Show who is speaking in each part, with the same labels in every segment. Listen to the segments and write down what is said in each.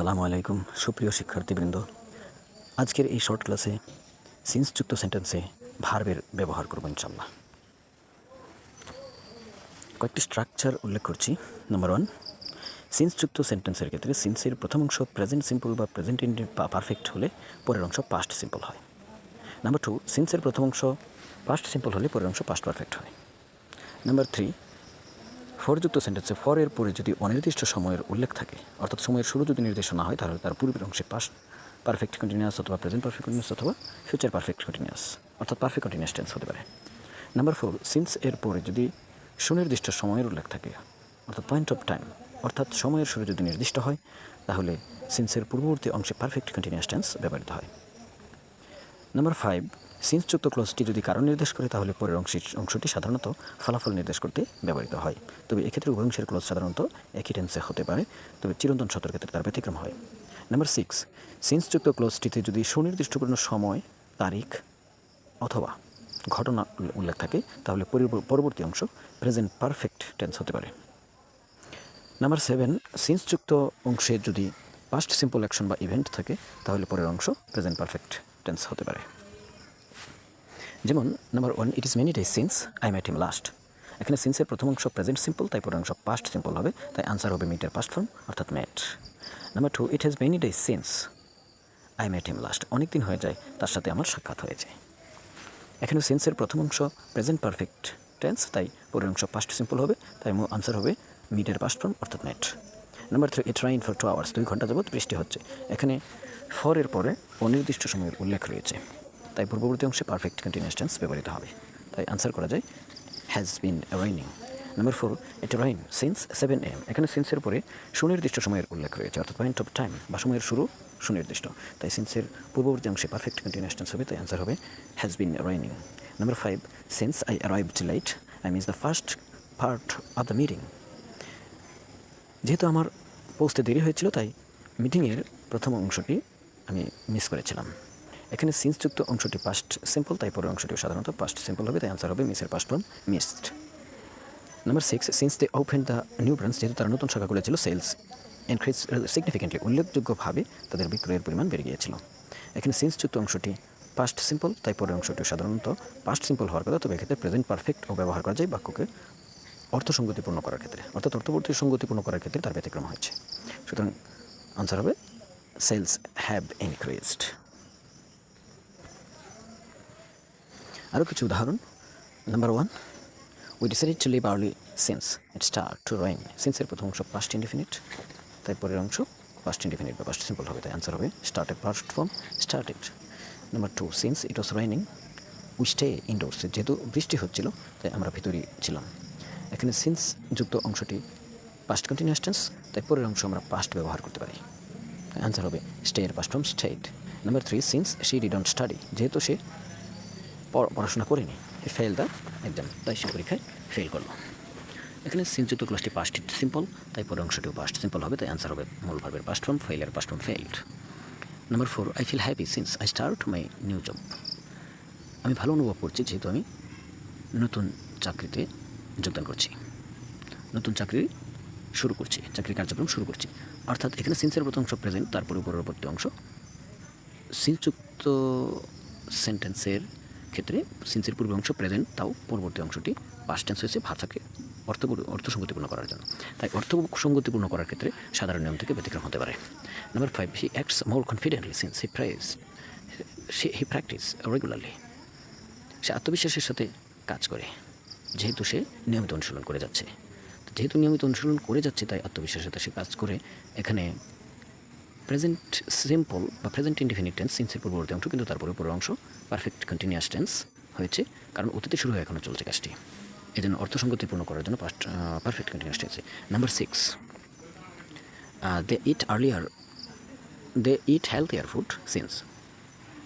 Speaker 1: আসসালামু আলাইকুম সুপ্রিয় শিক্ষার্থীবৃন্দ। আজকের এই শর্ট ক্লাসে সিন্সযুক্ত সেন্টেন্সে ভার্বের ব্যবহার করব ইনশাল্লাহ। কয়েকটি স্ট্রাকচার উল্লেখ করছি। নাম্বার 1, সিন্সযুক্ত সেন্টেন্সের ক্ষেত্রে সিন্সের প্রথম অংশ প্রেজেন্ট সিম্পল বা প্রেজেন্ট পারফেক্ট হলে পরের অংশ পাস্ট সিম্পল হয়। নাম্বার 2, সিন্সের প্রথম অংশ পাস্ট সিম্পল হলে পরের অংশ পাস্ট পারফেক্ট হয়। নাম্বার 3, ফরযুক্ত সেন্টেন্সে ফরের পরে যদি অনির্দিষ্ট সময়ের উল্লেখ থাকে, অর্থাৎ সময়ের শুরু যদি নির্দিষ্ট না হয়, তাহলে তার পূর্বের অংশে পাস্ট পারফেক্ট কন্টিনিউয়াস অথবা প্রেজেন্ট পারফেক্ট কন্টিনিউয়াস অথবা ফিউচার পারফেক্ট কন্টিনিউয়াস অর্থাৎ পারফেক্ট কন্টিনিউয়াস টেন্স হতে পারে। নাম্বার 4, সিন্স এর পরে যদি সুনির্দিষ্ট সময়ের উল্লেখ থাকে, অর্থাৎ পয়েন্ট অফ টাইম, অর্থাৎ সময়ের শুরু যদি নির্দিষ্ট হয়, তাহলে সিন্সের পূর্ববর্তী অংশে পারফেক্ট কন্টিনিউয়াস টেন্স ব্যবহৃত হয়। নাম্বার 5, সিন্সযুক্ত ক্লজটি যদি কারণ নির্দেশ করে, তাহলে পরের অংশটি সাধারণত ফলাফল নির্দেশ করতে ব্যবহৃত হয়। তবে এক্ষেত্রে উভয় অংশের ক্লজ সাধারণত একই টেন্সে হতে পারে, তবে চিরন্তন সত্যের ক্ষেত্রে তার ব্যতিক্রম হয়। নাম্বার 6, সিন্সযুক্ত ক্লজটিতে যদি সুনির্দিষ্ট কোনো সময়, তারিখ অথবা ঘটনা উল্লেখ থাকে, তাহলে পরবর্তী অংশ প্রেজেন্ট পারফেক্ট টেন্স হতে পারে। নাম্বার 7, সিন্সযুক্ত অংশে যদি পাস্ট সিম্পল অ্যাকশন বা ইভেন্ট থাকে, তাহলে পরের অংশ প্রেজেন্ট পারফেক্ট টেন্স হতে পারে। যেমন number 1, it is many days since I met him last. এখানে সিন্সের প্রথম অংশ প্রেজেন্ট সিম্পল, তাই পরের অংশ পাস্ট সিম্পল হবে, তাই আনসার হবে মিটের পাস্ট ফর্ম অর্থাৎ met. Number 2, it has many days since I met him last. অনেক দিন হয়ে যায় তার সাথে আমার সাক্ষাৎ হয়েছে। এখানে সিন্সের প্রথম অংশ প্রেজেন্ট পারফেক্ট টেন্স, তাই পরের অংশ পাস্ট সিম্পল হবে, তাই আনসার হবে মিটের পাস্ট ফর্ম অর্থাৎ met. Number 3, it rain for 2 hours। 2 ঘন্টা যাবৎ বৃষ্টি হচ্ছে। এখানে ফরের পরে অনির্দিষ্ট সময়ের উল্লেখ রয়েছে, তাই পূর্ববর্তী অংশে পারফেক্ট কন্টিনিউয়াস টেন্স ব্যবহৃত হবে, তাই আনসার করা যায় has been raining. Number 4, it rain since 7 AM। এখানে সিন্সের পরে সুনির্দিষ্ট সময়ের উল্লেখ রয়েছে, অর্থাৎ পয়েন্ট অফ টাইম বা সময়ের শুরু সুনির্দিষ্ট, তাই সিন্সের পূর্ববর্তী অংশে পারফেক্ট কন্টিনিউয়াস টেন্স হবে, তাই আনসার হবে has been raining. Number 5, since I arrived late I miss the first part of the meeting. যেহেতু আমার পৌঁছতে দেরি হয়েছিল, তাই মিটিংয়ের প্রথম অংশটি আমি মিস করেছিলাম। এখানে সিন্সযুক্ত অংশটি পাস্ট সিম্পল, তাই পরের অংশটিও সাধারণত পাস্ট সিম্পল হবে, তাই আনসার হবে মিসের past form missed. Number 6, since they open the new branch. যেহেতু তারা নতুন শাখা খুলেছিল, সেলস ইনক্রিজ সিগনিফিকেন্টলি। উল্লেখযোগ্যভাবে তাদের বিক্রয়ের পরিমাণ বেড়ে গিয়েছিল। এখানে সিন্সযুক্ত অংশটি পাস্ট সিম্পল, তাই পরের অংশটিও সাধারণত পাস্ট সিম্পল হওয়ার কথা, তবে এক্ষেত্রে প্রেজেন্ট পারফেক্ট ও ব্যবহার করা যায় বাক্যকে অর্থসঙ্গতিপূর্ণ করার ক্ষেত্রে, অর্থাৎ অর্থবর্তী সঙ্গতিপূর্ণ করার ক্ষেত্রে তার ব্যতিক্রম হয়েছে। সুতরাং আনসার হবে সেলস হ্যাভ ইনক্রিজড। আরও কিছু উদাহরণ। Number 1, we decided to leave early since it start to rain. সিন্সের প্রথম অংশ পাস্ট ইনডিফিনিট, তাই পরের অংশ পাস্ট ইনডিফিনিট বা পাস্ট সিম্পল হবে, তাই আনসার হবে started past form started. Number 2, since it was raining we stay indoors. যেহেতু বৃষ্টি হচ্ছিল, তাই আমরা ভিতরেই ছিলাম। এখানে সিন্স যুক্ত অংশটি পাস্ট কন্টিনিউয়াস টেন্স, তাই পরের অংশ আমরা পাস্ট ব্যবহার করতে পারি, আনসার হবে স্টে এর past form stayed. Number 3, since she didn't study. যেহেতু সে পড়াশোনা করেনি, হি ফেল দ্য এক্সাম, তাই সে পরীক্ষায় ফেল করলো। এখানে সিন্সযুক্ত ক্লজটি পাস্ট সিম্পল, তাই পরের অংশটিও পাস্ট সিম্পল হবে, তাই আনসার হবে মূল ভার্বের পাস্ট ফর্ম ফেইলের past form failed. Number 4, I feel happy since I start my new job. আমি ভালো অনুভব করছি যেহেতু আমি নতুন চাকরিতে যোগদান করছি, নতুন চাকরি শুরু করছি, চাকরির কার্যক্রম শুরু করছি। অর্থাৎ এখানে সিন্সের প্রথম অংশ প্রেজেন্ট, তারপরে পরবর্তী অংশ সিন্সযুক্ত সেন্টেন্সের ক্ষেত্রে সিন্সের পূর্ব অংশ প্রেজেন্ট, তাও পরবর্তী অংশটি পাস্ট টেন্স হয়েছে ভাষাকে অর্থসঙ্গতিপূর্ণ করার জন্য, তাই অর্থসঙ্গতিপূর্ণ করার ক্ষেত্রে সাধারণ নিয়ম থেকে ব্যতিক্রম হতে পারে। Number 5, he acts more confidently since he practice regularly. সে আত্মবিশ্বাসের সাথে কাজ করে যেহেতু সে নিয়মিত অনুশীলন করে যাচ্ছে। যেহেতু নিয়মিত অনুশীলন করে যাচ্ছে, তাই আত্মবিশ্বাসের সাথে সে কাজ করে। এখানে প্রেজেন্ট সিম্পল বা প্রেজেন্ট ইনডিফিনিট টেন্স সিন্সের পূর্ববর্তী অংশ, কিন্তু তারপরে পরের অংশ পারফেক্ট কন্টিনিউয়াস টেন্স হয়েছে, কারণ অতীতে শুরু হয়ে এখনও চলছে কাজটি, এই জন্য অর্থসঙ্গতিপূর্ণ করার জন্য পারফেক্ট কন্টিনিউয়াস টেন্সে। Number 6, they eat healthier food since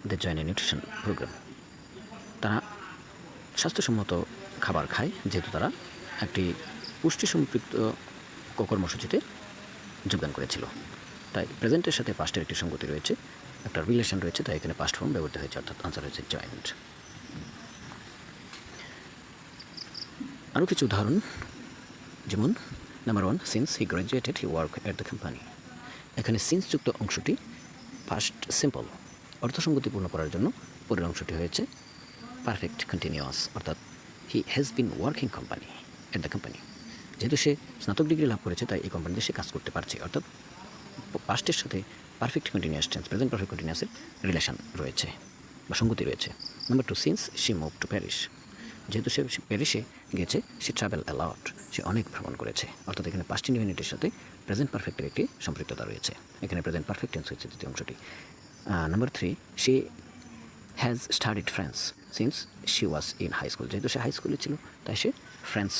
Speaker 1: they join a nutrition program. তারা স্বাস্থ্যসম্মত খাবার খায় যেহেতু তারা একটি পুষ্টি সম্পৃক্ত কর্মসূচিতে যোগদান করেছিল, তাই প্রেজেন্টের সাথে পাস্টের একটি সঙ্গতি রয়েছে, একটা রিলেশন রয়েছে, তাই এখানে পাস্ট ফর্ম ব্যবহৃত হয়েছে, অর্থাৎ আনসার হয়েছে জয়েন্ট। আরও কিছু উদাহরণ, যেমন number 1, since he graduated he work at the company. এখানে সিন্সযুক্ত অংশটি পাস্ট সিম্পল, অর্থসঙ্গতিপূর্ণ করার জন্য পরের অংশটি হয়েছে পারফেক্ট কন্টিনিউয়াস, অর্থাৎ he has been working company at the company. যেহেতু সে স্নাতক ডিগ্রি লাভ করেছে তাই এই কোম্পানিতে সে কাজ করতে পারছে, অর্থাৎ পাস্টের সাথে perfect continuous tense present perfect কন্টিনিউয়াসের রিলেশন রয়েছে বা সঙ্গতি রয়েছে। Number 2, since she move to Paris, যেহেতু সে প্যারিসে গেছে সে ট্রাভেল অ্যালট, সে অনেক ভ্রমণ করেছে, অর্থাৎ এখানে পাস্ট ইনডিফিনিটের সাথে প্রেজেন্ট পারফেক্টের একটি সম্পৃক্ততা রয়েছে। এখানে প্রেজেন্ট পারফেক্ট টেন্স হয়েছে দ্বিতীয় অংশটি। Number 3, she has studied French since she was in high school, যেহেতু সে হাই স্কুলে ছিল তাই সে ফ্রেন্স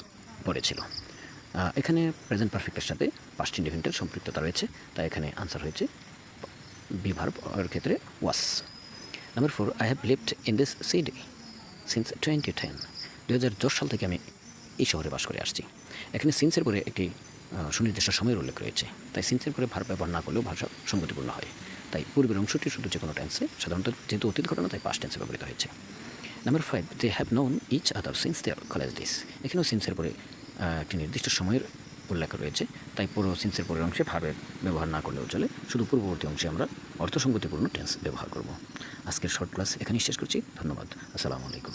Speaker 1: পড়েছিল। এখানে প্রেজেন্ট পারফেক্টের সাথে পাস্ট ইনডিফিনিটের সম্পৃক্ততা রয়েছে, তাই এখানে আনসার হয়েছে বি ভার্ব এর ক্ষেত্রে was. Number 4, I have lived in this city since 2010, 2010 সাল থেকে আমি এই শহরে বাস করে আসছি। এখানে সিন্সের পরে একটি সুনির্দিষ্ট সময়ের উল্লেখ রয়েছে, তাই সিন্সের পরে ভার্ব ব্যবহার না করলেও ভাষা সঙ্গতিপূর্ণ হয়। তাই পূর্বের অংশটি শুধু যে কোনো টেন্সে, সাধারণত যেহেতু অতীত ঘটনা তাই পাস্ট টেন্সে ব্যবহৃত হয়েছে। Number 5, they have known each other since their college days, এখানেও সিন্সের পরে একটি নির্দিষ্ট সময়ের উল্লেখ রয়েছে, তাই পুরো সিন্সের পরের অংশে ভার্বের ব্যবহার না করলেও চলে, শুধু পূর্ববর্তী অংশে আমরা অর্থসঙ্গতিপূর্ণ টেন্স ব্যবহার করব। আজকের শর্ট ক্লাস এখানেই শেষ করছি। ধন্যবাদ। আসসালামু আলাইকুম।